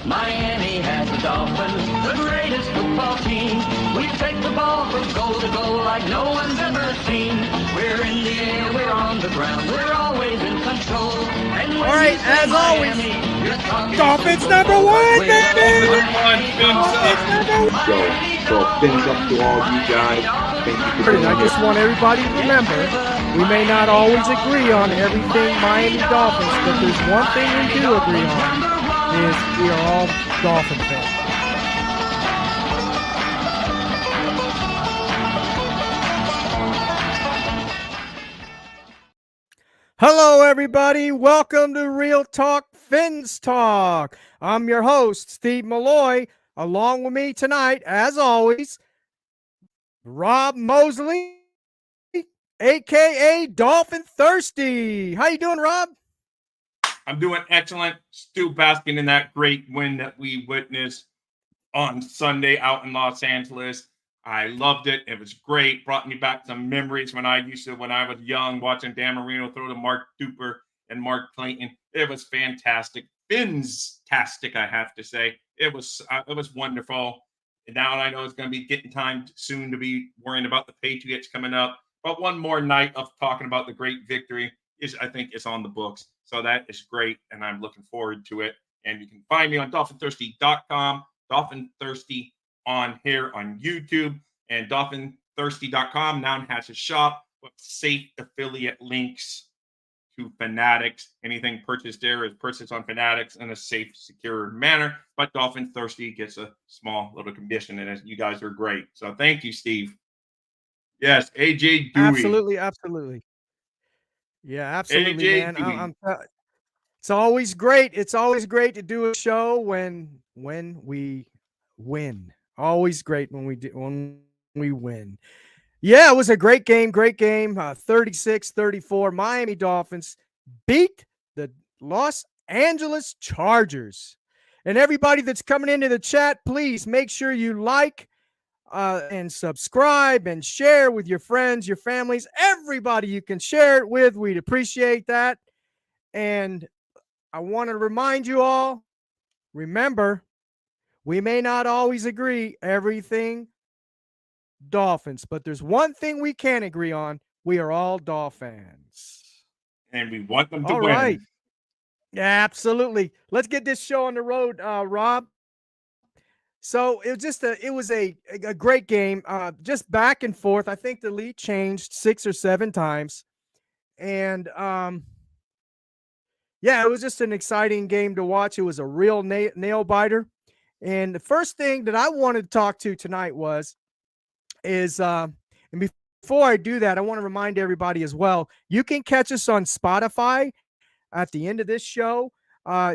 Miami has the Dolphins, the greatest football team. We take the ball from goal to goal like no one's ever seen. We're in the air, we're on the ground, we're always in control. And when All right, you say as always, Miami, you're talking Dolphins Super Bowl, number one, but we're baby! the Dolphins number one! So fins up to all you guys. Thank you for doing I just want everybody to remember, we may not always agree on everything Miami Dolphins, but there's one thing we do agree on, is we are all Dolphin fans. Hello, everybody. Welcome to Real Talk Fins Talk. I'm your host, Steve Malloy. Along with me tonight, as always, Rob Mosley, a.k.a. Dolphin Thirsty. How you doing, Rob? I'm doing excellent. Still basking in that great win that we witnessed on Sunday out in Los Angeles. I loved it. It was great. Brought me back some memories when I was young, watching Dan Marino throw to Mark Duper and Mark Clayton. It was fantastic. Fins-tastic, I have to say. It was wonderful. And now I know it's going to be getting time soon to be worrying about the Patriots coming up. But one more night of talking about the great victory I think is on the books. So that is great, and I'm looking forward to it. And you can find me on DolphinThirsty.com, Dolphin Thirsty on here on YouTube, and DolphinThirsty.com now has a shop with safe affiliate links to Fanatics. Anything purchased there is purchased on Fanatics in a safe, secure manner. But Dolphin Thirsty gets a small little commission, and you guys are great. So thank you, Steve. Yes, AJ Dewey. Absolutely. Yeah, absolutely, AJ man. Dewey. It's always great. It's always great to do a show when we win. Always great when we win. Yeah, it was a great game. 36-34. Miami Dolphins beat the Los Angeles Chargers. And everybody that's coming into the chat, please make sure you like and subscribe and share with your friends, your families, everybody you can share it with. We'd appreciate that. And I want to remind you all, remember, we may not always agree everything Dolphins, but there's one thing we can agree on. We are all Dolphins. And we want them to all win. Right. Yeah, absolutely. Let's get this show on the road, Rob. So it was a great game, just back and forth. I think the lead changed 6 or 7 times, and yeah, it was just an exciting game to watch. It was a real nail biter. And the first thing that I wanted to talk to tonight is and before I do that, I want to remind everybody as well. You can catch us on Spotify at the end of this show.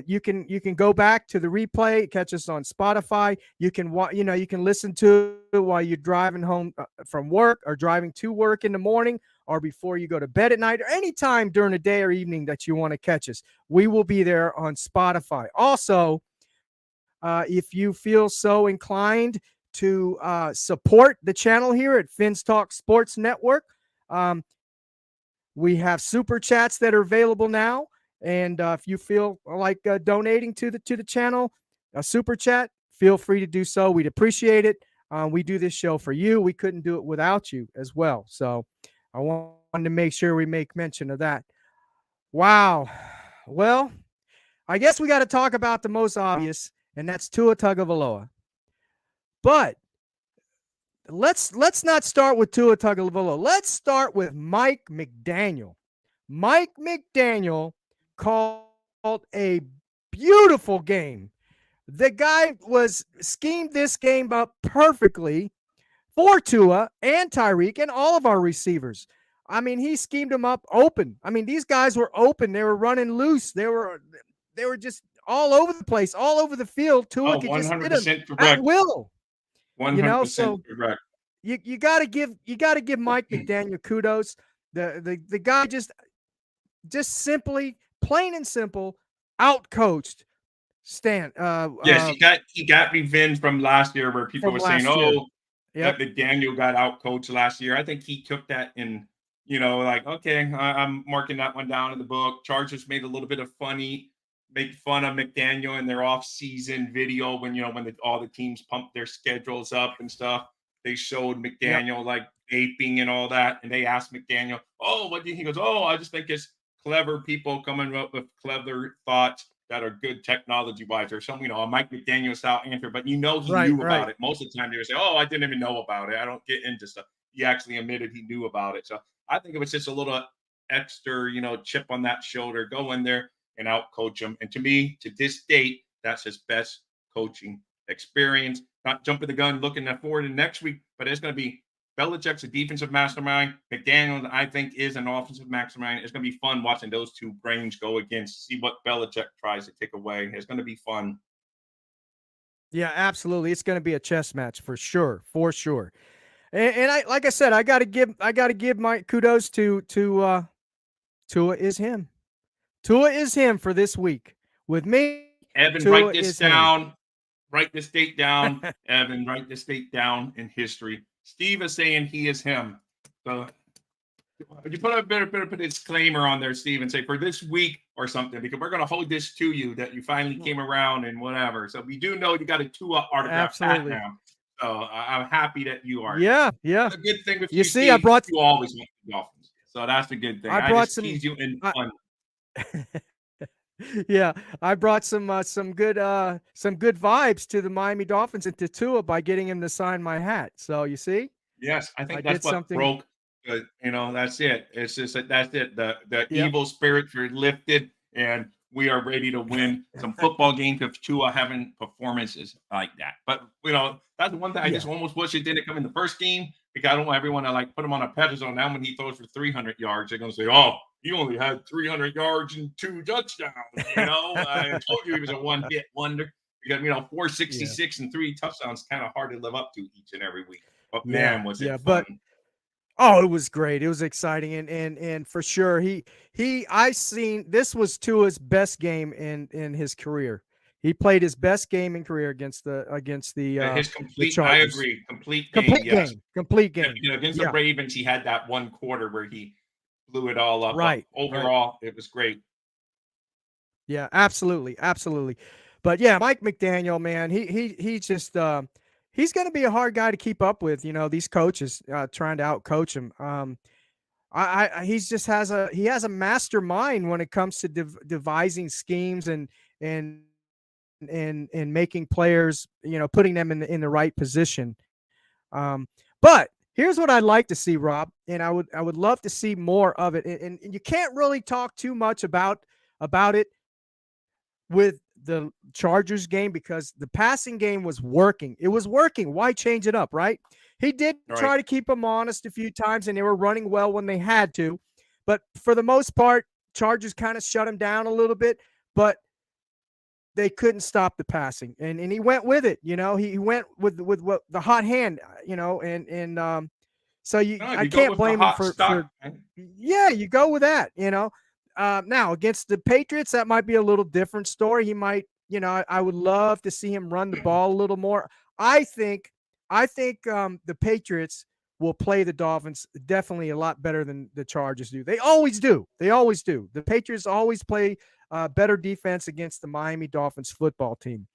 You can go back to the replay, catch us on Spotify. You can you can listen to it while you're driving home from work or driving to work in the morning or before you go to bed at night or anytime during the day or evening that you want to catch us. We will be there on Spotify. Also, if you feel so inclined to support the channel here at Fins Talk Sports Network, we have super chats that are available now. And if you feel like donating to the channel, a super chat, feel free to do so. We'd appreciate it. We do this show for you. We couldn't do it without you as well. So I wanted to make sure we make mention of that. Wow. Well, I guess we got to talk about the most obvious, and that's Tua Tagovailoa. But let's not start with Tua Tagovailoa. Let's start with Mike McDaniel. Mike McDaniel called a beautiful game. The guy schemed this game up perfectly for Tua and Tyreek and all of our receivers. I mean, he schemed them up open. I mean, these guys were open. They were running loose. They were just all over the place, all over the field. Tua could just hit them at will. 100% correct. You got to give Mike McDaniel kudos. The guy just simply, plain and simple, outcoached Stan. Yes, he got revenge from last year where people were saying, that McDaniel got outcoached last year. I think he took that and, like, okay, I'm marking that one down in the book. Chargers made a little bit of funny make fun of McDaniel in their off-season video when all the teams pump their schedules up and stuff. They showed Yep. McDaniel like vaping and all that, and they asked McDaniel, "Oh, what do you?" He goes, "Oh, I just think it's clever people coming up with clever thoughts that are good technology-wise," or something. A Mike McDaniel style answer, but he Right, knew about right. it. Most of the time, they would say, "Oh, I didn't even know about it. I don't get into stuff." He actually admitted he knew about it. So I think it was just a little extra, chip on that shoulder. Go in there and out coach him. And to me, to this date, that's his best coaching experience. Not jumping the gun, looking forward to next week, but it's going to be Belichick's a defensive mastermind. McDaniel, I think, is an offensive mastermind. It's going to be fun watching those two brains go against, see what Belichick tries to take away. It's going to be fun. Yeah, absolutely. It's going to be a chess match for sure, for sure. And I, like I said, I got to give my kudos to Tua is him. Tua is him for this week. With me, Evan, Tua write this is him. down. Write this date down. Evan, write this date down in history. Steve is saying he is him. So would you put a put a disclaimer on there, Steve, and say for this week or something, because we're going to hold this to you that you finally came around and whatever. So we do know you got a Tua autograph hat Absolutely. now. So I'm happy that you are. Yeah, yeah. The good thing with You see, I Steve, brought- you always want the Dolphins. So that's the good thing. I brought just some- tease you in fun. Yeah, I brought some good vibes to the Miami Dolphins and to Tua by getting him to sign my hat. So you see, Yes, I think I that's did what something- broke. That's it. It's just that's it. The Yep. evil spirits are lifted, and we are ready to win some football games with Tua having performances like that. But that's one thing I just almost wish it didn't come in the first game, because I don't want everyone to put him on a pedestal. Now when he throws for 300 yards, they're going to say, "Oh, he only had 300 yards and 2 touchdowns." I told you he was a one-hit wonder. Because 466 and 3 touchdowns, kind of hard to live up to each and every week. But man, was it fun. But oh, it was great. It was exciting, and for sure, I seen this was Tua's best game in his career. He played his best game in career against the his complete. the I Chargers. agree. Complete game. Complete game. Against the Ravens, he had that one quarter where he blew it all up. Right. But overall, it was great. Yeah, absolutely, absolutely. But yeah, Mike McDaniel, man, he just he's going to be a hard guy to keep up with. These coaches trying to outcoach him. He's just has a mastermind when it comes to devising schemes and making players, putting them in the right position. But here's what I'd like to see, Rob, and I would love to see more of it. And you can't really talk too much about it with the Chargers game because the passing game was working. It was working. Why change it up, right? He did try to keep them honest a few times, and they were running well when they had to. But for the most part, Chargers kind of shut him down a little bit, but they couldn't stop the passing. And he went with it, he went with what the hot hand, so I can't blame him for yeah, you go with that, now against the Patriots, that might be a little different story. He might, I would love to see him run the ball a little more. I think the Patriots will play the Dolphins definitely a lot better than the Chargers do. They always do. The Patriots always play better defense against the Miami Dolphins football team.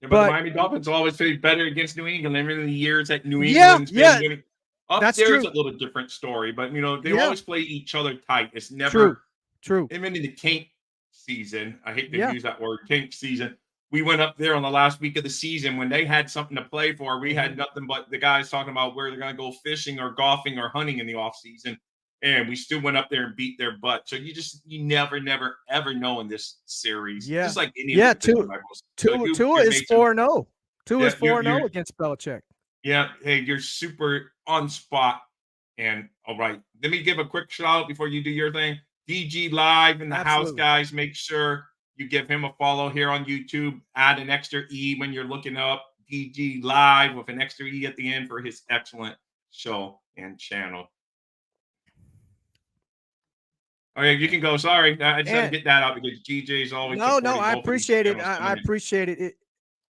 Yeah, but the Miami Dolphins always play better against New England. Every the years that New England's been winning. Up that's there's true. a little different story, but they always play each other tight. It's never true. Even in the tank season, I hate to use that word, tank season. We went up there on the last week of the season when they had something to play for. We had nothing but the guys talking about where they're going to go fishing or golfing or hunting in the off season, and we still went up there and beat their butt. So you never, ever know in this series. Yeah, just like any Tua is 4-0. Tua is 4-0 against Belichick. Yeah, hey, you're super on spot. And all right, let me give a quick shout out before you do your thing. DG Live in the house, guys. Make sure you give him a follow here on YouTube. Add an extra E when you're looking up DG Live with an extra E at the end for his excellent show and channel. Oh yeah, you can go. Sorry, I just had to get that out because GJ's always. No, I appreciate it. I appreciate it.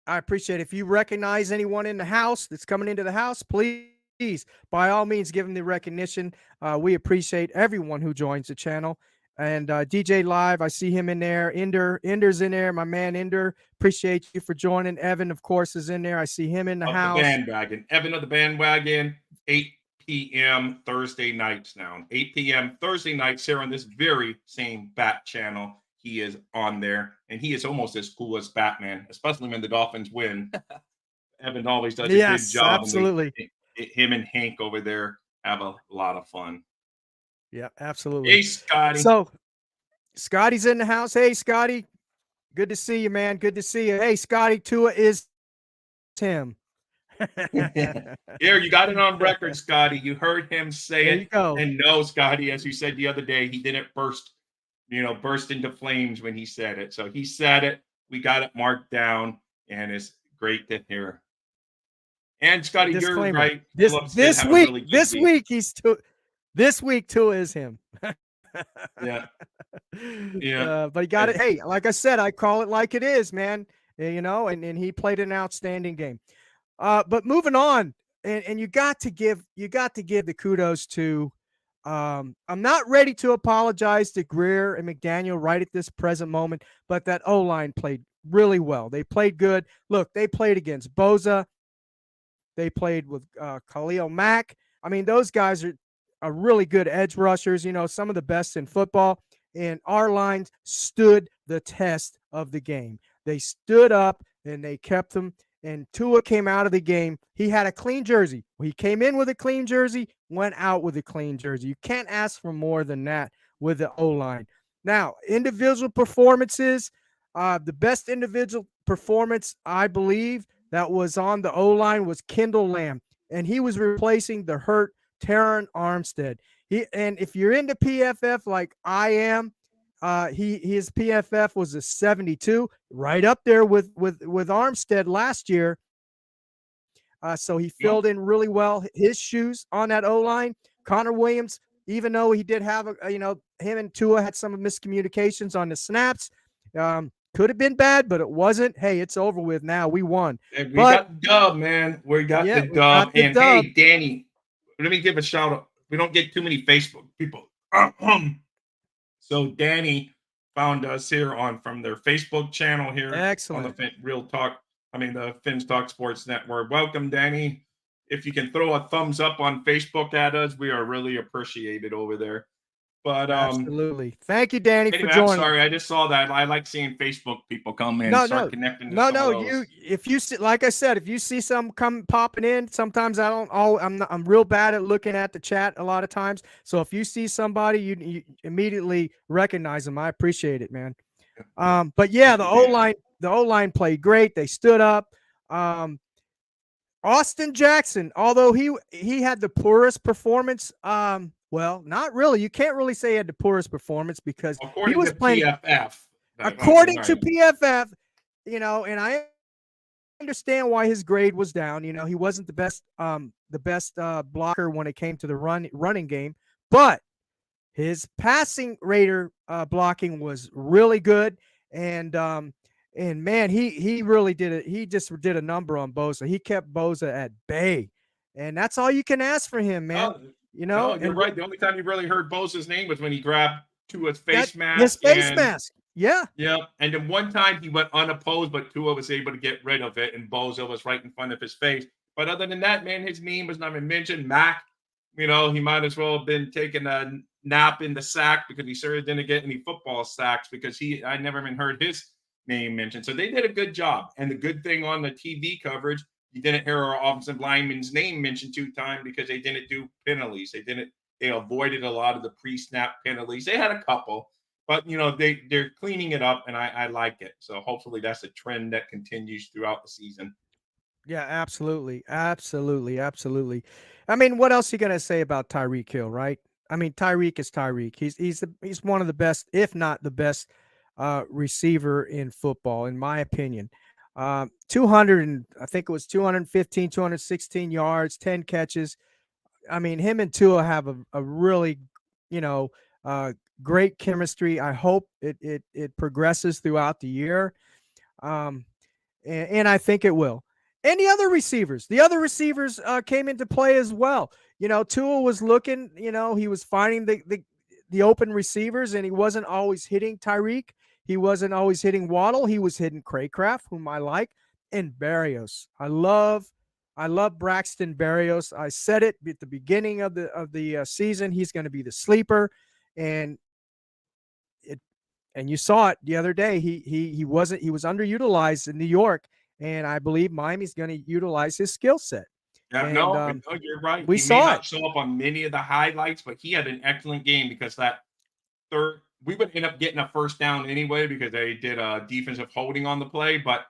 I appreciate it. If you recognize anyone in the house that's coming into the house, please, by all means, give them the recognition. We appreciate everyone who joins the channel. and DJ Live. I see him in there. Ender's in there. My man Ender. Appreciate you for joining. Evan, of course, is in there. I see him in the Of house. the bandwagon. Evan of the bandwagon. 8 p.m. Thursday nights now. 8 p.m. Thursday nights here on this very same Bat channel. He is on there, and he is almost as cool as Batman, especially when the Dolphins win. Evan always does a good job. Absolutely. Him and Hank over there have a lot of fun. Yeah, absolutely. Hey, Scotty. So Scotty's in the house. Hey, Scotty. Good to see you, man. Good to see you. Hey, Scotty, Tua is him. Here, you got it on record, Scotty. You heard him say There it. you go. And no, Scotty, as you said the other day, he didn't burst into flames when he said it. So he said it. We got it marked down, and it's great to hear. And Scotty, Disclaimer. you're right. This week, this week Tua is him. Yeah. Yeah. But he got it. Hey, like I said, I call it like it is, man. And he played an outstanding game. But moving on, and you got to give the kudos to. I'm not ready to apologize to Greer and McDaniel right at this present moment, but that O-line played really well. They played good. Look, they played against Bosa. They played with Khalil Mack. I mean, those guys are really good edge rushers, some of the best in football. And our lines stood the test of the game. They stood up and they kept them. And Tua came out of the game. He had a clean jersey. He came in with a clean jersey, went out with a clean jersey. You can't ask for more than that with the O-line. Now, individual performances, the best individual performance, I believe, that was on the O-line was Kendall Lamb, and he was replacing the hurt Terron Armstead. And if you're into PFF like I am, his PFF was a 72, right up there with Armstead last year. So he filled in really well his shoes on that O-line. Connor Williams, even though he did have him and Tua had some miscommunications on the snaps. Could have been bad, but it wasn't. Hey, it's over with now. We won. And we got the dub, man. We got the dub. Hey, Danny, let me give a shout out. We don't get too many Facebook people. So Danny found us here from their Facebook channel here. Excellent. On the Fins Talk Sports Network. Welcome, Danny. If you can throw a thumbs up on Facebook at us, we are really appreciated over there. But absolutely. Thank you, Danny, anyway, for joining. I'm sorry, I just saw that. I like seeing Facebook people come in and start connecting. If you see, like I said, if you see some come popping in, sometimes I'm real bad at looking at the chat a lot of times. So if you see somebody, you immediately recognize them. I appreciate it, man. But yeah, the O-line played great. They stood up. Austin Jackson, although he had the poorest performance, well, not really. You can't really say he had the poorest performance because according he was playing PFF. According to PFF, and I understand why his grade was down. He wasn't the best blocker when it came to the running game, but his passing rater blocking was really good. And man, he really did it. He just did a number on Bosa. He kept Bosa at bay, and that's all you can ask for him, man. No, you're right. The only time you really heard Bosa's name was when he grabbed Tua's face mask. His face mask. Yeah. Yeah. And then one time he went unopposed, but Tua was able to get rid of it, and Bosa was right in front of his face. But other than that, man, his name was not even mentioned. Mac, he might as well have been taking a nap in the sack because he sure didn't get any football sacks because I never even heard his name mentioned. So they did a good job. And the good thing on the TV coverage, you didn't hear our offensive lineman's name mentioned 2 times because they didn't do penalties. They avoided a lot of the pre-snap penalties. They had a couple, but they're cleaning it up, and I like it. So hopefully that's a trend that continues throughout the season. Yeah, absolutely. Absolutely. Absolutely. I mean, what else are you going to say about Tyreek Hill, right? I mean, Tyreek is Tyreek. He's one of the best, if not the best, receiver in football, in my opinion. 215, 216 yards, 10 catches. I mean, him and Tua have a really, great chemistry. I hope it progresses throughout the year. And I think it will. And the other receivers came into play as well. Tua was looking, he was finding the open receivers, and he wasn't always hitting Tyreek. He wasn't always hitting Waddle. He was hitting Craycraft, whom I like, and Berrios. I love Braxton Berrios. I said it at the beginning of the season. He's going to be the sleeper, and you saw it the other day. He was underutilized in New York, and I believe Miami's going to utilize his skill set. Yeah, And no, you're right. we He may saw not it. show up on many of the highlights, but he had an excellent game because that third, we would end up getting a first down anyway because they did a defensive holding on the play. But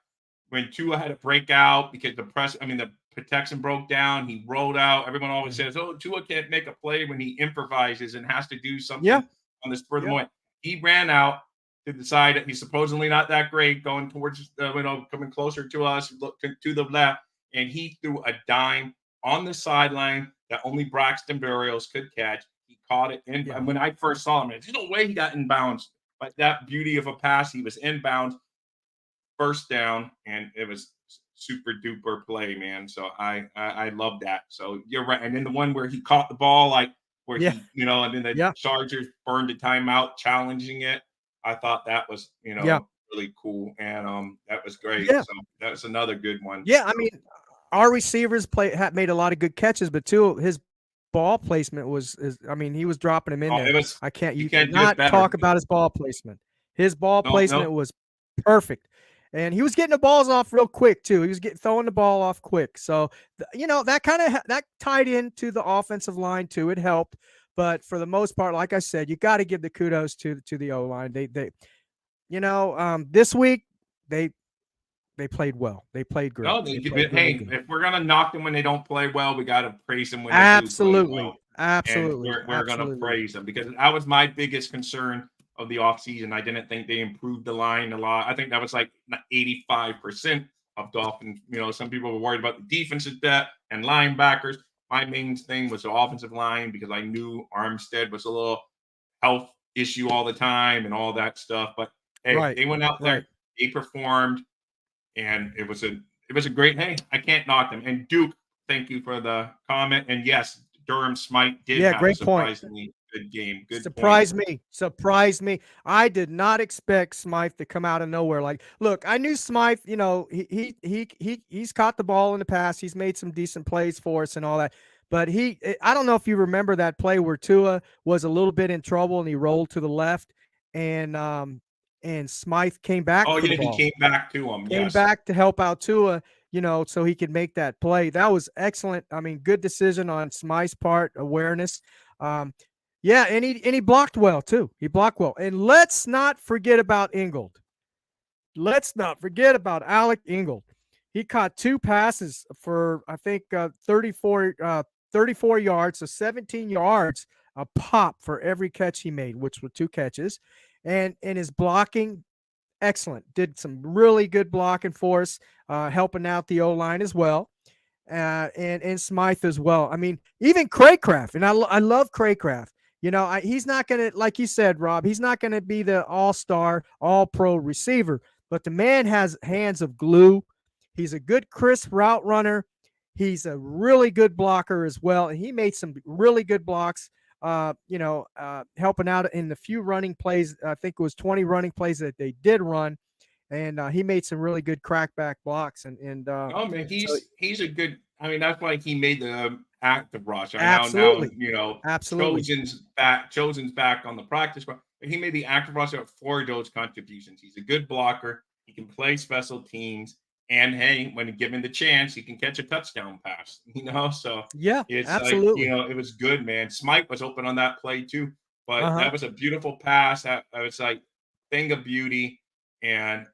when Tua had to break out because the protection broke down, he rolled out. Everyone always says, "Oh, Tua can't make a play when he improvises and has to do something Yeah. on the spur of the Yeah. moment." He ran out to the side that he's supposedly not that great, going towards, coming closer to us, look to the left, and he threw a dime on the sideline that only Braxton Berrios could catch. He caught it in. Yeah. And when I first saw him, there's no way he got inbounds. But that beauty of a pass, he was inbounds, first down, and it was super duper play, man. So I love that. So you're right. And then the one where he caught the ball, like where Yeah. he, and then the Chargers burned the timeout, challenging it. I thought that was, really cool, and that was great. Yeah. So that was another good one. Yeah, I mean, our receivers made a lot of good catches, but too his ball placement he was dropping him in there. You cannot talk about his ball placement. His ball placement was perfect. And he was getting the balls off real quick too. He was throwing the ball off quick. So, that tied into the offensive line too. It helped. But for the most part, like I said, you got to give the kudos to the O-line. This week they played well. They played great. No, if we're gonna knock them when they don't play well, we got to praise them when they absolutely do play well. Absolutely, and we're gonna praise them because that was my biggest concern of the offseason. I didn't think they improved the line a lot. I think that was like 85% of Dolphins. Some people were worried about the defensive depth and linebackers. My main thing was the offensive line because I knew Armstead was a little health issue all the time and all that stuff. But hey, they went out there, they performed, and it was a great. Hey, I can't knock them. And Duke, thank you for the comment. And yes, Durham Smythe did have a surprisingly good game. Surprised me. I did not expect Smythe to come out of nowhere. Look, I knew Smythe. He's caught the ball in the past. He's made some decent plays for us and all that. But I don't know if you remember that play where Tua was a little bit in trouble and he rolled to the left, and Smythe came back. Oh yeah, he came back to him. Came back to help out Tua, so he could make that play. That was excellent. I mean, good decision on Smythe's part, awareness. Yeah, and he blocked well too. He blocked well. And let's not forget about Ingold. Let's not forget about Alec Ingold. He caught 2 passes for I think 34 yards, so 17 yards a pop for every catch he made, which were 2 catches. And his blocking, excellent. Did some really good blocking for us, helping out the O-line as well. And Smythe as well. I mean, even Craycraft, and I love Craycraft. He's not going to, like you said, Rob, he's not going to be the all-star, all-pro receiver, but the man has hands of glue. He's a good, crisp route runner. He's a really good blocker as well, and he made some really good blocks, helping out in the few running plays. I think it was 20 running plays that they did run, and he made some really good crackback blocks. Oh man, he's a good. I mean, that's why he made the active roster. Absolutely. Now, absolutely. Chosen's back on the practice squad. He made the active roster for those contributions. He's a good blocker. He can play special teams. And hey, when given the chance, he can catch a touchdown pass. So yeah, it's absolutely. It was good, man. Smythe was open on that play too, but that was a beautiful pass. That was like thing of beauty. And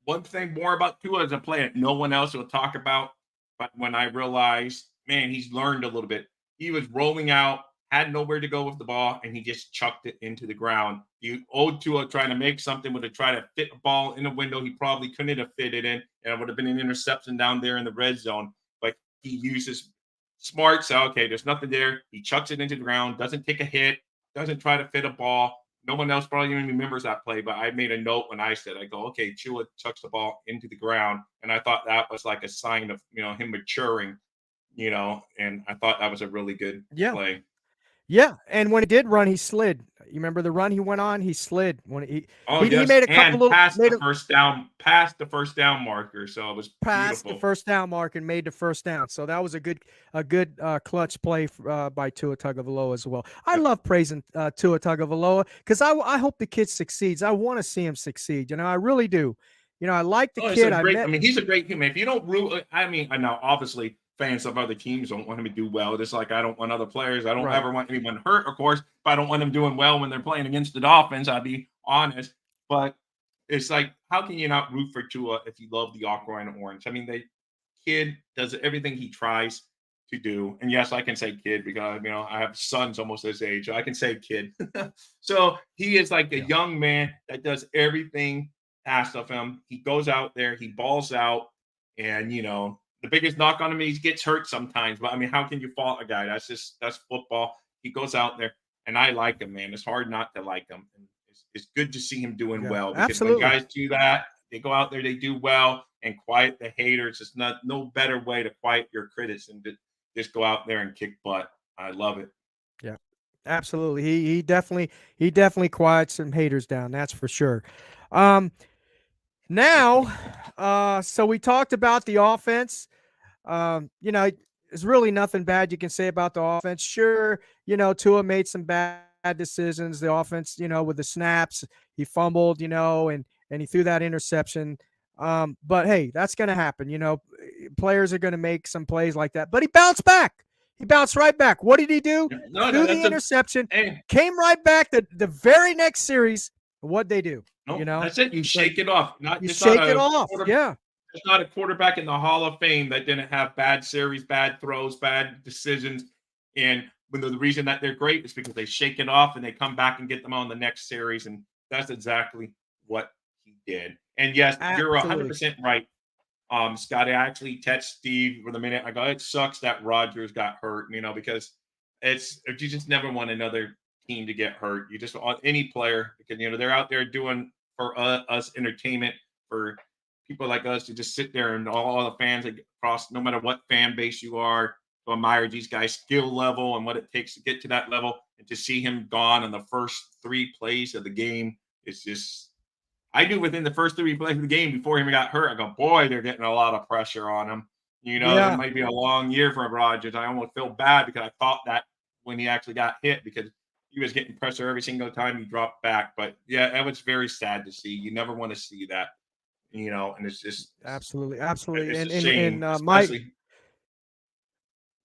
one thing more about Tua as a player that no one else will talk about, but when I realized, man, he's learned a little bit. He was rolling out, had nowhere to go with the ball, and he just chucked it into the ground. You owed Tua trying to make something, would have tried to fit a ball in a window. He probably couldn't have fit it in, and it would have been an interception down there in the red zone. But he uses smart. So, okay, there's nothing there. He chucks it into the ground, doesn't take a hit, doesn't try to fit a ball. No one else probably even remembers that play, but I made a note when I said, I go, okay, Tua chucks the ball into the ground. And I thought that was like a sign of, him maturing, and I thought that was a really good play. Yeah, and when he did run, he slid. You remember the run he went on? He slid when Oh, he yes, made a couple and little made a past the first down marker, so it was passed the beautiful. first down mark and made the first down. So that was a good clutch play by Tua Tagovailoa as well. I Yep. love praising Tua Tagovailoa because I hope the kid succeeds. I want to see him succeed. I really do. I like the Oh, it's a kid. I great. met. I mean, he's a great human. If you don't root, I mean, I know obviously fans of other teams don't want him to do well. Just like I don't want other players. I don't Right. ever want anyone hurt, of course. But I don't want them doing well when they're playing against the Dolphins. I'll be honest. But it's like, how can you not root for Tua if you love the aqua and orange? I mean, the kid does everything he tries to do. And yes, I can say kid because I have sons almost this age, so I can say kid. So he is like a Yeah. young man that does everything asked of him. He goes out there, he balls out, and the biggest knock on him is he gets hurt sometimes. But I mean, how can you fault a guy? That's football. He goes out there, and I like him, man. It's hard not to like him. And it's good to see him doing Yeah, well because when absolutely. guys do that, they go out there, they do well, and quiet the haters. It's no better way to quiet your critics than to just go out there and kick butt. I love it. Yeah, absolutely. He definitely quiets some haters down. That's for sure. Um, Now, so we talked about the offense. There's really nothing bad you can say about the offense. Sure, Tua made some bad decisions. The offense, with the snaps, he fumbled, and he threw that interception. But hey, that's going to happen. Players are going to make some plays like that. But he bounced back. He bounced right back. What did he do? No, Threw the that's a interception, hey, came right back the very next series. What'd they do? no, that's it. You So shake it off. Not you it's not shake it a off. quarter, Yeah. it's not a quarterback in the Hall of Fame that didn't have bad series, bad throws, bad decisions. And when the reason that they're great is because they shake it off and they come back and get them on the next series. And that's exactly what he did. And yes, you're Absolutely. 100% right. Scotty, I actually text Steve for the minute. I go, it sucks that Rodgers got hurt, because you just never want another team to get hurt. You just want any player because they're out there doing for us entertainment for people like us to just sit there and all the fans across, no matter what fan base you are, to admire these guys' skill level and what it takes to get to that level, and to see him gone in the first 3 plays of the game. It's just I knew within the first 3 plays of the game before he got hurt, I go, boy, they're getting a lot of pressure on him. It Yeah, might be a long year for Rodgers. I almost feel bad because I thought that when he actually got hit because he was getting pressure every single time he dropped back. But yeah, that was very sad to see. You never want to see that, and absolutely, absolutely. it's a And shame, my especially.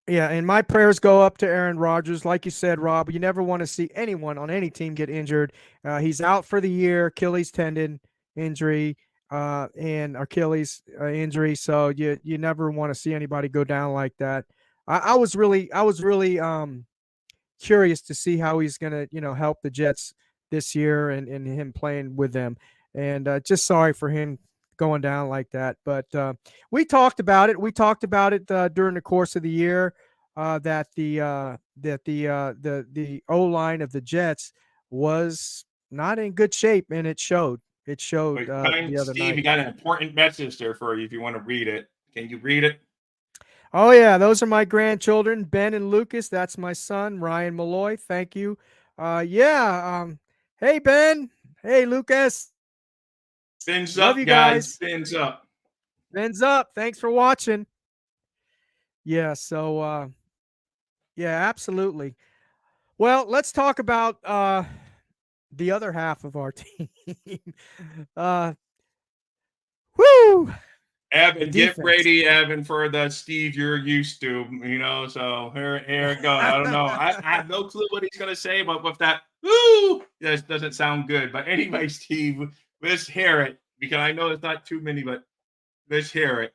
yeah, and my prayers go up to Aaron Rodgers. Like you said, Rob, you never want to see anyone on any team get injured. He's out for the year, Achilles tendon injury, and Achilles injury. So you never want to see anybody go down like that. I was really curious to see how he's gonna help the Jets this year and him playing with them. And just sorry for him going down like that. But we talked about it. We talked about it during the course of the year that the O line of the Jets was not in good shape, and it showed. It showed Wait, the other Steve, night. you got an important message there for you if you want to read it. Can you read it? Oh yeah, those are my grandchildren, Ben and Lucas. That's my son, Ryan Malloy. Thank you. Yeah. Hey Ben. Hey Lucas. Fins Love up, you guys. guys. Fins up. Ben's up. Thanks for watching. Yeah. So yeah, absolutely. Well, let's talk about the other half of our team. uh, whoo, the Evan, get defense. ready, Evan, for the Steve you're used to, So here it goes. I don't know. I have no clue what he's gonna say, but with that, woo, that doesn't sound good. But anyway, Steve, let's hear it because I know it's not too many, but let's hear it.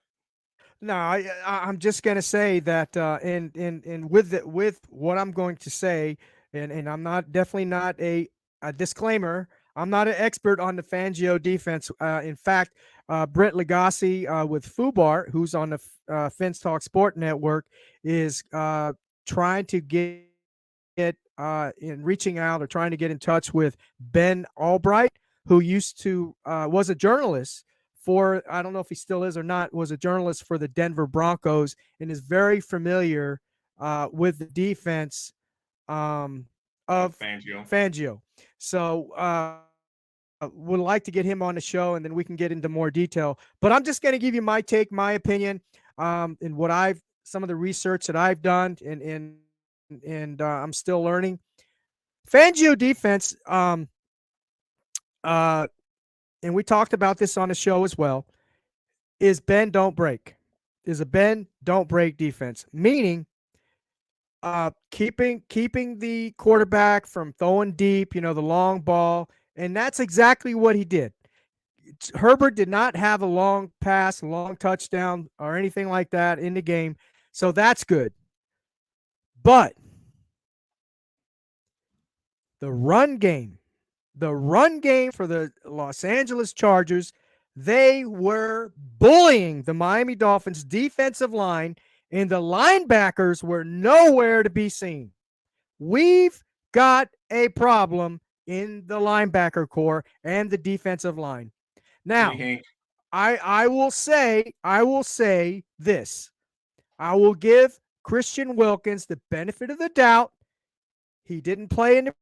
No, I'm just gonna say that, and with what I'm going to say, and I'm not definitely not a disclaimer. I'm not an expert on the Fangio defense. In fact, Brett Legacy with Fubar, who's on the Fence Talk Sport Network, is trying to get in reaching out or trying to get in touch with Ben Albright, who used to was a journalist for, I don't know if he still is or not, was a journalist for the Denver Broncos and is very familiar with the defense of Fangio. Fangio. So would like to get him on the show, and then we can get into more detail. But I'm just going to give you my take, my opinion, and some of the research that I've done, and I'm still learning. Fangio defense, and we talked about this on the show as well, is bend, don't break. Is a bend, don't break defense, meaning keeping the quarterback from throwing deep, the long ball, and that's exactly what he did. Herbert did not have a long pass, a long touchdown, or anything like that in the game, so that's good. But the run game for the Los Angeles Chargers, they were bullying the Miami Dolphins defensive line, and the linebackers were nowhere to be seen. We've got a problem in the linebacker core and the defensive line. Now, I will say this. I will give Christian Wilkins the benefit of the doubt. He didn't play in the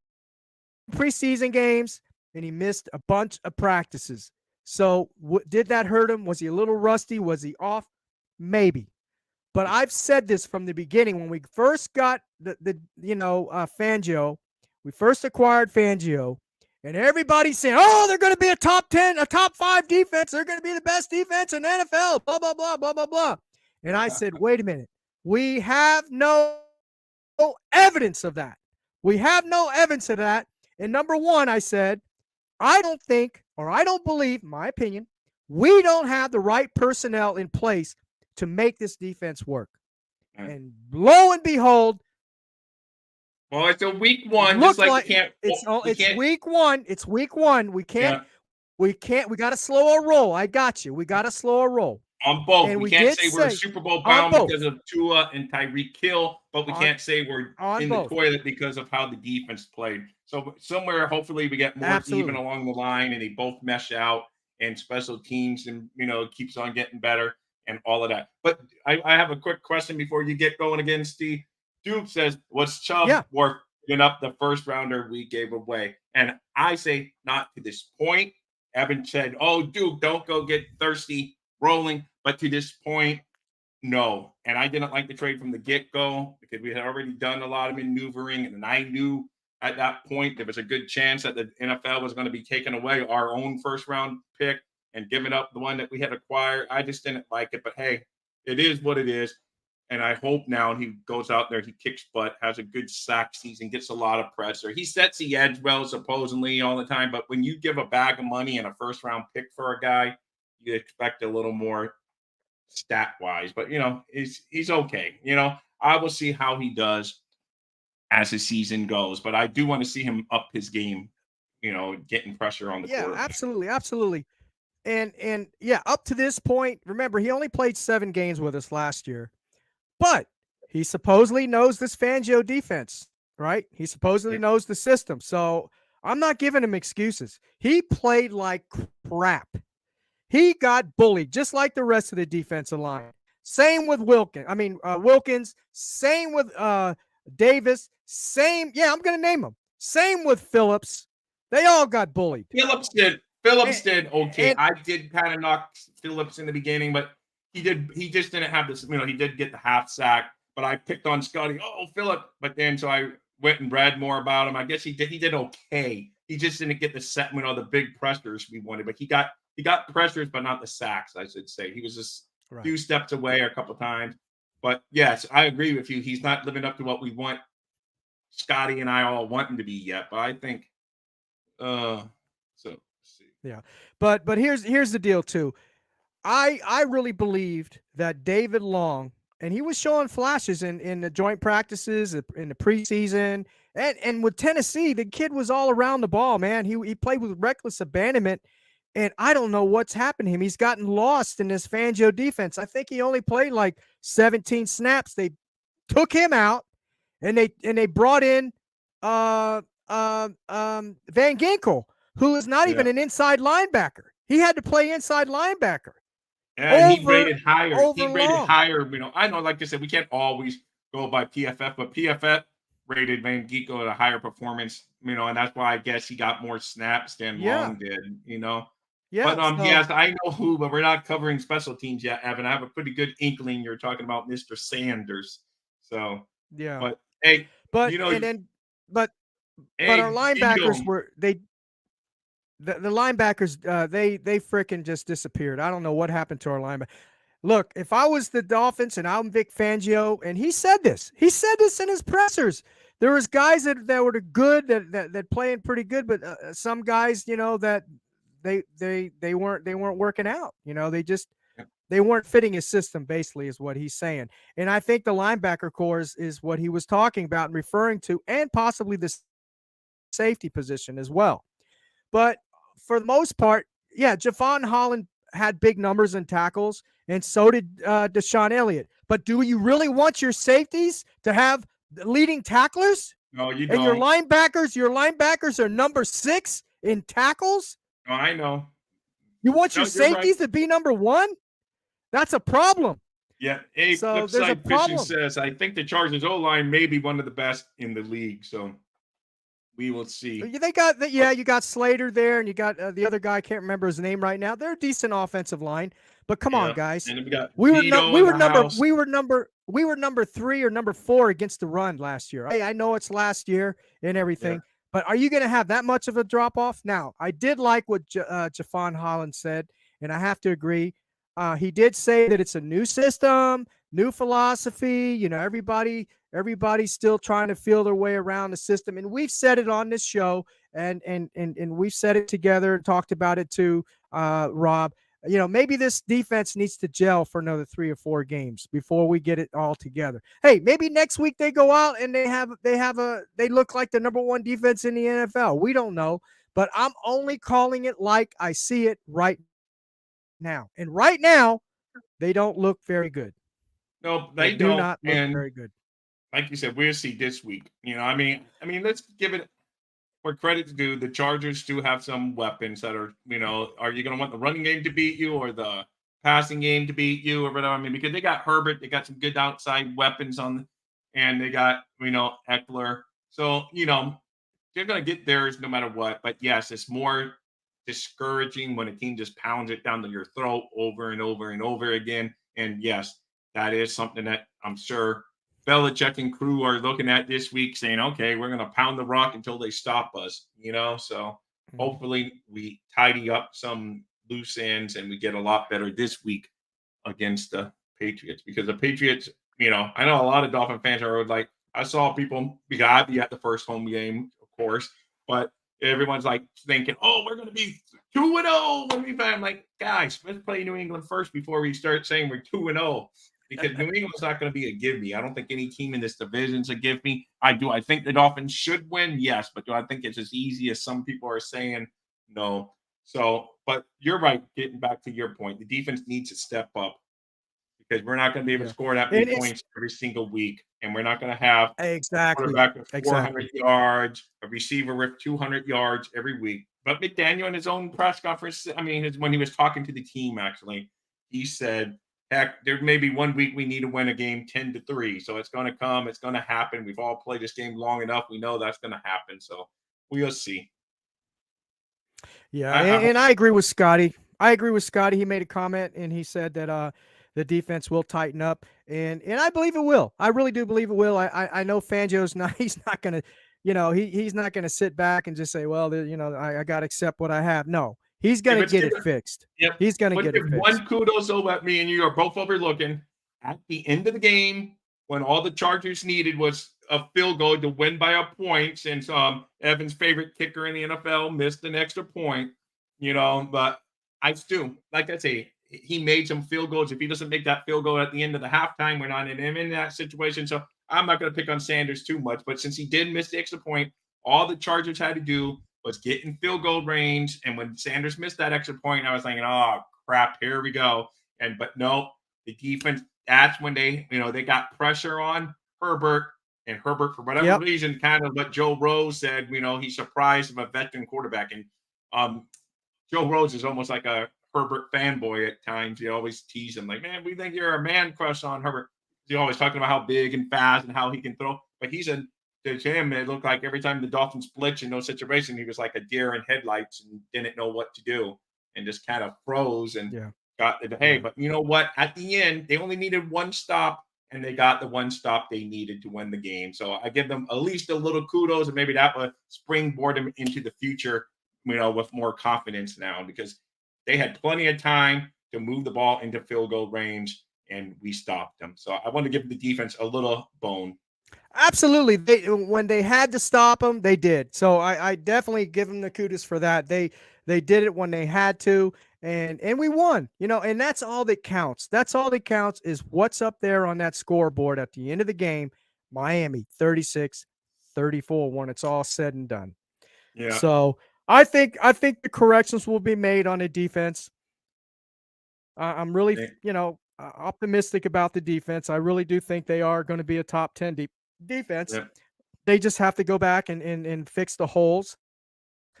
preseason games, and he missed a bunch of practices. So did that hurt him? Was he a little rusty? Was he off? Maybe. But I've said this from the beginning. When we first got Fangio, we first acquired Fangio, and everybody's saying, oh, they're going to be a top 10, a top 5 defense. They're going to be the best defense in the NFL, blah, blah, blah, blah, blah, blah. And I said, wait a minute. We have no evidence of that. We have no evidence of that. And number one, I said, I don't believe, in my opinion, we don't have the right personnel in place to make this defense work. And lo and behold, well, it's a week one. Just like it's week one. It's week one. We got to slow our roll. I got you. We got to slow our roll. On both. We can't say we're Super Bowl bound because of Tua and Tyreek Hill, but we can't say we're in the toilet because of how the defense played. So somewhere, hopefully, we get more even along the line, and they both mesh out, and special teams, and keeps on getting better, and all of that. But I have a quick question before you get going again, Steve. Duke says, "Was Chubb worth giving up the first rounder we gave away?" And I say, not to this point. Evan said, "Oh, Duke, don't go get thirsty." Rolling, but to this point, no. And I didn't like the trade from the get-go because we had already done a lot of maneuvering, and I knew at that point there was a good chance that the NFL was going to be taking away our own first-round pick and giving up the one that we had acquired. I just didn't like it, but hey, it is what it is. And I hope now he goes out there, he kicks butt, has a good sack season, gets a lot of pressure. He sets the edge well, supposedly, all the time, but when you give a bag of money and a first-round pick for a guy, you expect a little more stat-wise, but he's okay. I will see how he does as the season goes, but I do want to see him up his game. Getting pressure on the quarterback. Yeah, absolutely. And yeah, up to this point, remember he only played 7 games with us last year, but he supposedly knows this Fangio defense, right? He supposedly knows the system, so I'm not giving him excuses. He played like crap. He got bullied just like the rest of the defensive line. Same with Wilkins. Same with Davis. I'm going to name them. Same with Phillips. They all got bullied. Phillips did okay. I did kind of knock Phillips in the beginning, but he just didn't have this. He did get the half sack, but I picked on Scotty. Oh, Phillips. But then so I went and read more about him. I guess he did okay. He just didn't get the set, the big pressures we wanted, but he got pressures, but not the sacks, I should say. He was just a few steps away a couple times. But yes, I agree with you. He's not living up to what we want Scotty and I all want him to be yet. But I think so let's see. Yeah. But here's the deal too. I really believed that David Long, and he was showing flashes in the joint practices, in the preseason, and with Tennessee, the kid was all around the ball, man. He played with reckless abandonment. And I don't know what's happened to him. He's gotten lost in this Fangio defense. I think he only played like 17 snaps. They took him out, and they brought in Van Ginkel, who is not even an inside linebacker. He had to play inside linebacker. And he rated higher. He rated higher. I know, like I said, we can't always go by PFF, but PFF rated Van Giekel at a higher performance, and that's why I guess he got more snaps than Yeah. Long did. Yeah. But So yes, I know who, but we're not covering special teams yet, Evan. I have a pretty good inkling you're talking about Mr. Sanders. So, yeah. but hey, But you know, and then but our hey, linebackers Gino, were they the linebackers they freaking just disappeared. I don't know what happened to our linebacker. Look, if I was the Dolphins and I'm Vic Fangio, and he said this in his pressers. There was guys that were good that playing pretty good, but some guys, that they weren't working out. They weren't fitting his system. Basically, is what he's saying. And I think the linebacker core is what he was talking about and referring to, and possibly the safety position as well. But for the most part, yeah, Javon Holland had big numbers in tackles, and so did Deshaun Elliott. But do you really want your safeties to have leading tacklers? no, you And your don't. linebackers are number 6 in tackles? No, I know. You want No, your you're right. safeties to be number 1? That's a problem. Yeah. Hey, So there's a Flipside Fishing problem. says, I think the Chargers O line may be one of the best in the league. So we will see. They got that. Yeah, you got Slater there, and you got the other guy. I can't remember his name right now. They're a decent offensive line, but come on, Yeah. guys. And then we got We were Vito we in were the number house. we were number 3 or number 4 against the run last year. Hey, I know it's last year and everything, but are you going to have that much of a drop off? Now, I did like what Javon Holland said, and I have to agree. He did say that it's a new system, new philosophy. Everybody's still trying to feel their way around the system, and we've said it on this show, and we've said it together and talked about it too, Rob. Maybe this defense needs to gel for another 3 or 4 games before we get it all together. Hey, maybe next week they go out and they look like the number 1 defense in the NFL. We don't know, but I'm only calling it like I see it right now. And right now, they don't look very good. No, They they do don't. not look And very good. like you said, we'll see this week. I mean, let's give it where credit's due. The Chargers do have some weapons that are, are you going to want the running game to beat you or the passing game to beat you or whatever? I mean, because they got Herbert, they got some good outside weapons and they got, Eckler. So, they're going to get theirs no matter what. But yes, it's more discouraging when a team just pounds it down to your throat over and over and over again. And yes, that is something that I'm sure Belichick and crew are looking at this week saying, okay, we're going to pound the rock until they stop us, so hopefully we tidy up some loose ends and we get a lot better this week against the Patriots, because the Patriots, I know a lot of Dolphin fans are like, I saw people, because I'd be at the first home game, of course, but everyone's like thinking, oh, we're going to be 2-0 when we play. I'm like, guys, let's play New England first before we start saying we're 2-0. Because New England's not going to be a give me. I don't think any team in this division's a give me. I think the Dolphins should win? Yes. But do I think it's as easy as some people are saying? No. So, but you're right. Getting back to your point, the defense needs to step up, because we're not going to be able to score that many points every single week. And we're not going to have a quarterback with 400 yards, a receiver with 200 yards every week. But McDaniel in his own press conference, when he was talking to the team, actually, he said, heck, there may be one week we need to win a game 10-3. So it's going to come. It's going to happen. We've all played this game long enough. We know that's going to happen. So we'll see. Yeah, and I agree with Scotty. He made a comment, and he said that the defense will tighten up, and I believe it will. I really do believe it will. I know Fangio's not. He's not going to, he's not going to sit back and just say, well, I got to accept what I have. No. He's going to get it fixed. Yep. He's going to get it fixed. One kudos over at me and you are both overlooking. At the end of the game, when all the Chargers needed was a field goal to win by a point, since Evan's favorite kicker in the NFL missed an extra point, but I still, like I say, he made some field goals. If he doesn't make that field goal at the end of the halftime, we're not in that situation. So I'm not going to pick on Sanders too much, but since he did miss the extra point, all the Chargers had to do was get in field goal range. And when Sanders missed that extra point, I was thinking, oh, crap, here we go. But no, the defense, that's when they got pressure on Herbert. And Herbert, for whatever reason, kind of what Joe Rose said, he's surprised of a veteran quarterback. And Joe Rose is almost like a Herbert fanboy at times. He always tease him like, man, we think you're a man crush on Herbert. He's always talking about how big and fast and how he can throw. But he's a to him, it looked like every time the Dolphins blitzed in those situations, he was like a deer in headlights and didn't know what to do and just kind of froze and Yeah. got the hey. Yeah. But you know what? At the end, they only needed one stop, and they got the one stop they needed to win the game. So I give them at least a little kudos, and maybe that would springboard them into the future, with more confidence now because they had plenty of time to move the ball into field goal range, and we stopped them. So I want to give the defense a little bone. Absolutely. When they had to stop them, they did. So I definitely give them the kudos for that. They did it when they had to, and we won. And that's all that counts. That's all that counts is what's up there on that scoreboard at the end of the game. Miami 36-34 when it's all said and done. Yeah. So I think the corrections will be made on the defense. I'm really, optimistic about the defense. I really do think they are going to be a top 10 defense. Yep. They just have to go back and fix the holes.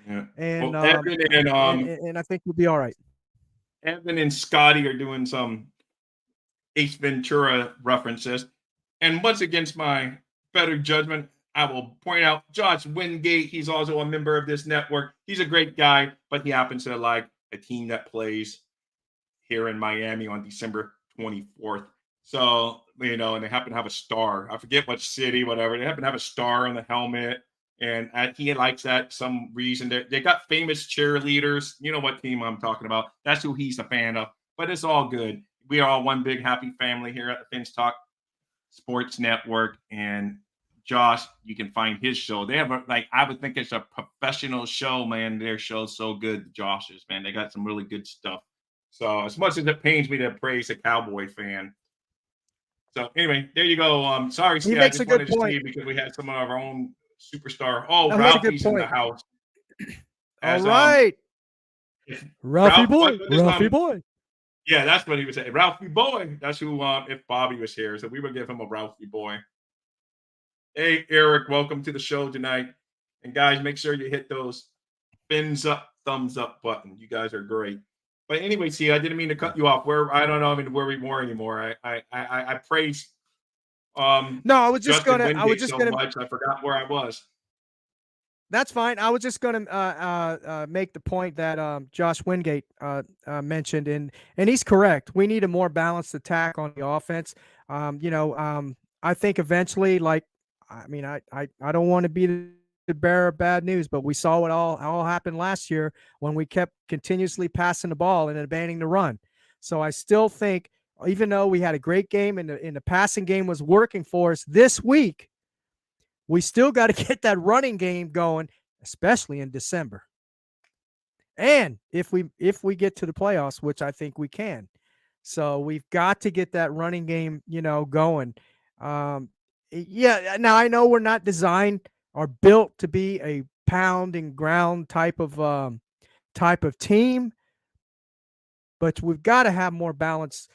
Yeah. And, well, Evan and I think we'll be all right. Evan and Scotty are doing some Ace Ventura references. And once against my better judgment, I will point out Josh Wingate. He's also a member of this network. He's a great guy, but he happens to like a team that plays here in Miami on December 24th. So, and they happen to have a star. I forget what city, whatever. They happen to have a star on the helmet. And he likes that some reason. They got famous cheerleaders. You know what team I'm talking about. That's who he's a fan of. But it's all good. We are all one big happy family here at the Fins Talk Sports Network. And Josh, you can find his show. They have I would think it's a professional show, man. Their show's so good, Josh's, man. They got some really good stuff. So as much as it pains me to praise a Cowboy fan. So anyway, there you go. Sorry, Steve, I just wanted to see because we had some of our own superstar. Oh, Ralphie's in the house. All right. Ralphie boy. Yeah, that's what he was saying. Ralphie boy. That's who, if Bobby was here. So we would give him a Ralphie boy. Hey, Eric, welcome to the show tonight. And guys, make sure you hit those thumbs up button. You guys are great. But anyway, see, I didn't mean to cut you off. I don't know where we were anymore. I praise. No, I was just gonna. Much, I forgot where I was. That's fine. I was just gonna make the point that Josh Wingate mentioned, and he's correct. We need a more balanced attack on the offense. I think eventually, I don't want to be the bearer of bad news, but we saw what all happened last year when we kept continuously passing the ball and abandoning the run. So I still think, even though we had a great game and the passing game was working for us this week, we still got to get that running game going, especially in December. And if we get to the playoffs, which I think we can. So we've got to get that running game, going. Now I know we're not designed or built to be a pound and ground type of team, but we've got to have more balance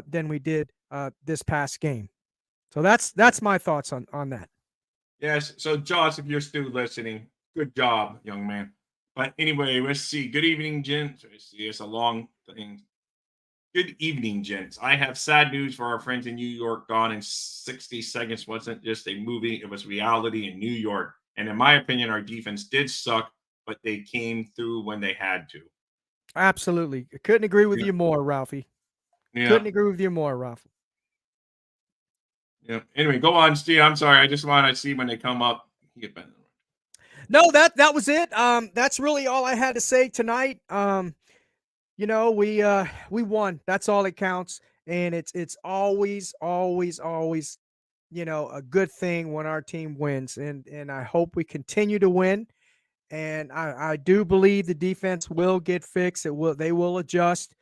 than we did this past game. So that's my thoughts on that. Yes. So Josh, if you're still listening, good job, young man. But anyway, let's see. Good evening, gents. Let's see. It's a long thing. Good evening, gents. I have sad news for our friends in New York. Gone in 60 Seconds wasn't just a movie. It was reality in New York. And in my opinion, our defense did suck, but they came through when they had to. Absolutely. Couldn't agree with you more, Ralphie. Yeah. Couldn't agree with you more, Ralphie. Yeah. Anyway, go on, Steve. I'm sorry. I just want to see when they come up. No, that was it. That's really all I had to say tonight. We won. That's all that counts. And it's always, always, always, a good thing when our team wins. And I hope we continue to win. And I do believe the defense will get fixed. They will adjust,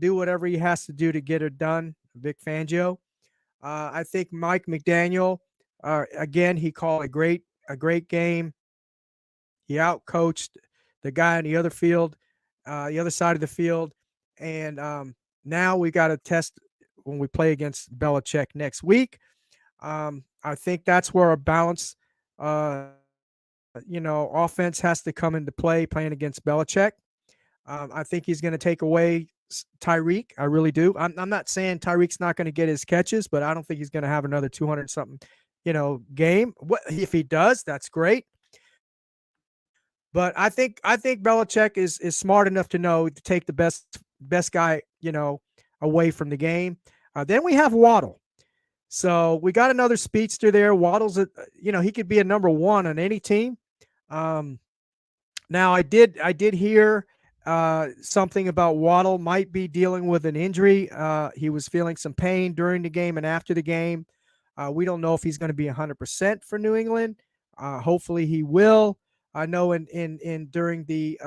do whatever he has to do to get it done. Vic Fangio. I think Mike McDaniel, again, he called a great game. He outcoached the guy on the other field. The other side of the field. And now we got to test when we play against Belichick next week. I think that's where a balance, offense has to come into play playing against Belichick. I think he's going to take away Tyreek. I really do. I'm not saying Tyreek's not going to get his catches, but I don't think he's going to have another 200-something game. If he does, that's great. But I think Belichick is smart enough to know to take the best guy, away from the game. Then we have Waddle. So we got another speedster there. Waddle's he could be a number one on any team. Now I did hear something about Waddle might be dealing with an injury. He was feeling some pain during the game and after the game. We don't know if he's going to be 100% for New England. Hopefully he will. I know in during the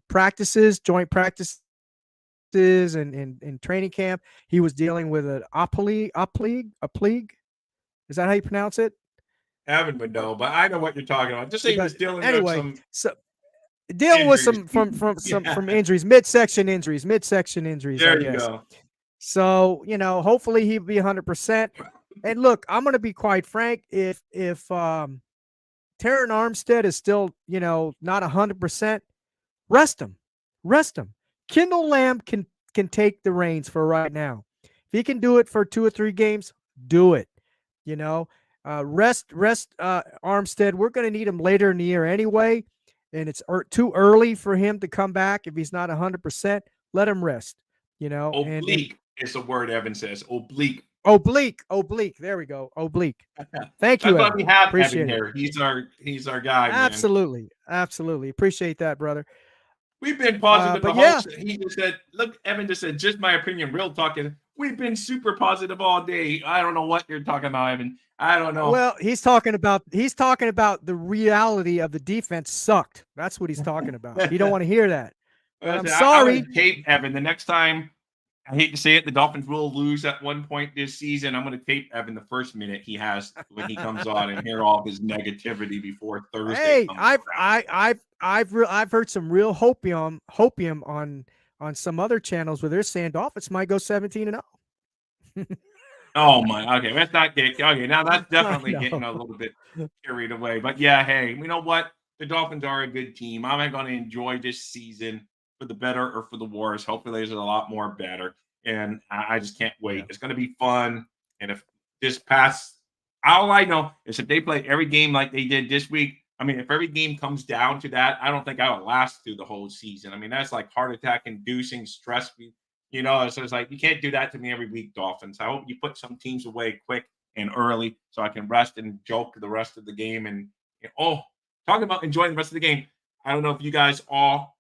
practices, joint practices, and in training camp, he was dealing with a plague. Is that how you pronounce it? Evan would know, but I know what you're talking about. Just say he was dealing with some dealing with some injuries. from injuries, midsection injuries. There I you guess. go. So hopefully he'll be 100%. And look, I'm going to be quite frank. If Terran Armstead is still not 100%, rest him. Kendall Lamb can take the reins for right now. If he can do it for 2 or 3 games, do it. Rest Armstead. We're going to need him later in the year anyway, and it's too early for him to come back if he's not 100%. Let him rest. Oblique is the word Evan says. Oblique. There we go. Oblique. Thank you. That's why we have Appreciate Evan here. He's our guy. Absolutely. Appreciate that, brother. We've been positive. But yeah, he just said, "Look, Evan just said, just my opinion. Real talking. We've been super positive all day. I don't know what you're talking about, Evan. I don't know." Well, he's talking about the reality of the defense sucked. That's what he's talking about. You don't want to hear that. I'm sorry. Tape Evan the next time. I hate to say it, the Dolphins will lose at one point this season. I'm going to tape Evan the first minute he has when he comes on and hear all his negativity before Thursday. Hey, I've heard some real hopium on some other channels where they're saying Dolphins might go 17-0. Oh my, okay. Let's not get okay. Now that's definitely getting a little bit carried away. But yeah, hey, you know what? The Dolphins are a good team. I'm going to enjoy this season for the better or for the worse. Hopefully, there's a lot more better, and I just can't wait. Yeah. It's going to be fun. And if this pass, all I know is if they play every game like they did this week. I mean, if every game comes down to that, I don't think I would last through the whole season. I mean, that's like heart attack inducing stress. So it's like, you can't do that to me every week, Dolphins. I hope you put some teams away quick and early so I can rest and joke the rest of the game. And, talking about enjoying the rest of the game, I don't know if you guys all,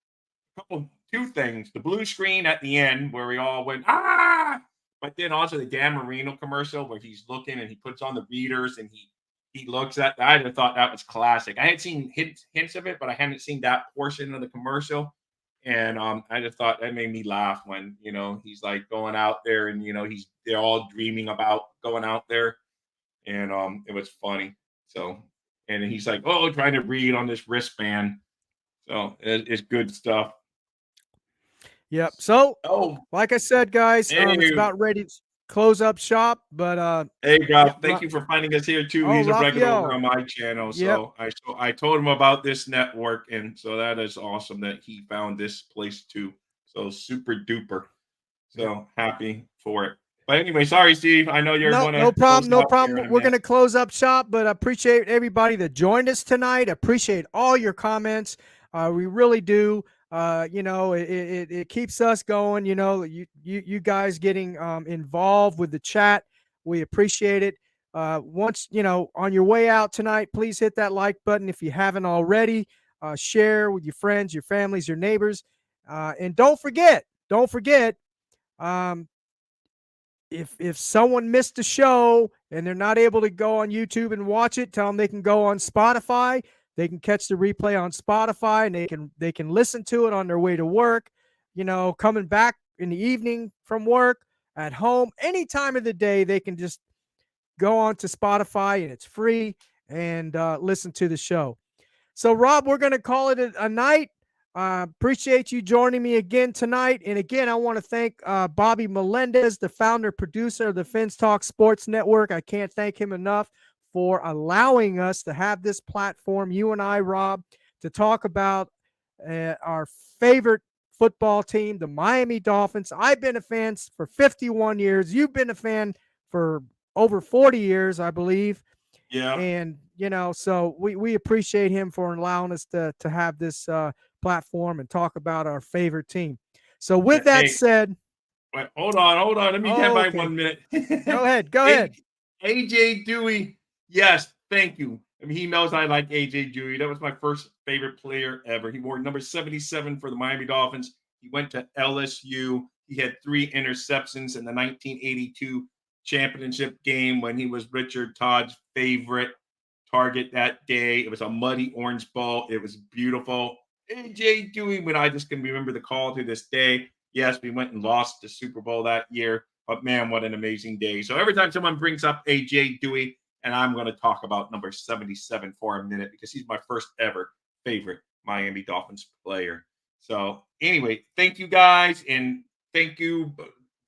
two things. The blue screen at the end where we all went, ah! But then also the Dan Marino commercial where he's looking and he puts on the readers and he looks at that. I just thought that was classic. I had seen hints of it, but I hadn't seen that portion of the commercial. And I just thought that made me laugh when, he's like going out there and, they're all dreaming about going out there. And it was funny. So, and he's like, trying to read on this wristband. So it's good stuff. Yep. So, like I said, guys, it's about ready to close up shop. But hey, Rob, thank you for finding us here too. He's a regular over on my channel. So I told him about this network, and so that is awesome that he found this place too. So super duper. So happy for it. But anyway, sorry, Steve. I know you're going to. No problem. We're going to close up shop, but I appreciate everybody that joined us tonight. Appreciate all your comments. We really do. It keeps us going. You guys getting involved with the chat. We appreciate it. Once on your way out tonight, please hit that like button if you haven't already. Share with your friends, your families, your neighbors, and don't forget. If someone missed the show and they're not able to go on YouTube and watch it, tell them they can go on Spotify. They can catch the replay on Spotify, and they can listen to it on their way to work, coming back in the evening from work, at home, any time of the day. They can just go on to Spotify, and it's free, and listen to the show. So, Rob, we're going to call it a night. Appreciate you joining me again tonight. And again, I want to thank Bobby Melendez, the founder, producer of the Fins Talk Sports Network. I can't thank him enough for allowing us to have this platform, you and I, Rob, to talk about our favorite football team, the Miami Dolphins. I've been a fan for 51 years. You've been a fan for over 40 years, I believe. Yeah. And, so we appreciate him for allowing us to have this platform and talk about our favorite team. So with that Hey, said, wait, hold on. Let me get my okay. 1 minute. Go ahead. AJ Dewey. Yes, thank you. I mean, he knows I like AJ Dewey. That was my first favorite player ever. He wore number 77 for the Miami Dolphins. He went to LSU. He had 3 interceptions in the 1982 championship game when he was Richard Todd's favorite target that day. It was a muddy orange ball. It was beautiful. AJ Dewey, when I just can remember the call to this day. Yes, we went and lost the Super Bowl that year, but man, what an amazing day. So every time someone brings up AJ Dewey, and I'm going to talk about number 77 for a minute because he's my first ever favorite Miami Dolphins player. So anyway, thank you guys, and thank you,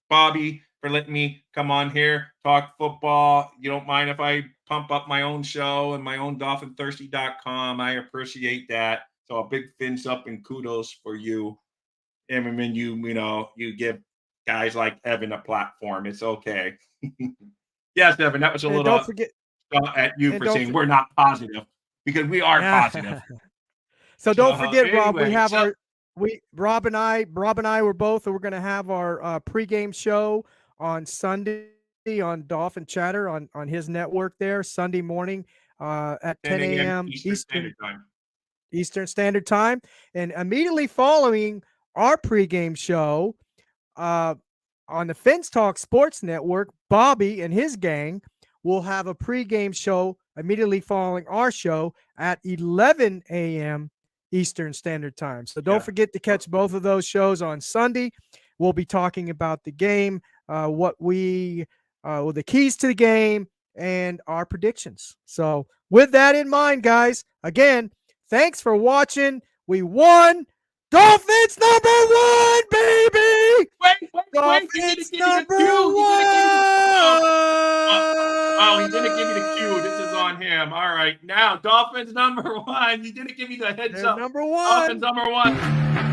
Bobby, for letting me come on here, talk football. You don't mind if I pump up my own show and my own DolphinThirsty.com. I appreciate that. So a big fins up and kudos for you. And when you give guys like Evan a platform, it's okay. Yes, Evan, that was a and little don't forget at you and for don't saying for- we're not positive because we are positive. So don't forget, Rob, we anyway, have Rob and I we're going to have our pregame show on Sunday on Dolphin Chatter on his network there, Sunday morning at 10 a.m. Eastern Standard Time. And immediately following our pregame show on the Fins Talk Sports Network, Bobby and his gang will have a pregame show immediately following our show at 11 a.m. Eastern Standard Time. So don't forget to catch both of those shows on Sunday. We'll be talking about the game, the keys to the game, and our predictions. So with that in mind, guys, again, thanks for watching. We won. Dolphins #1, baby! Wait, Dolphins he #1! Oh, he didn't give me the cue. This is on him. All right. Now, Dolphins #1. You didn't give me the heads They're up. #1. Dolphins #1.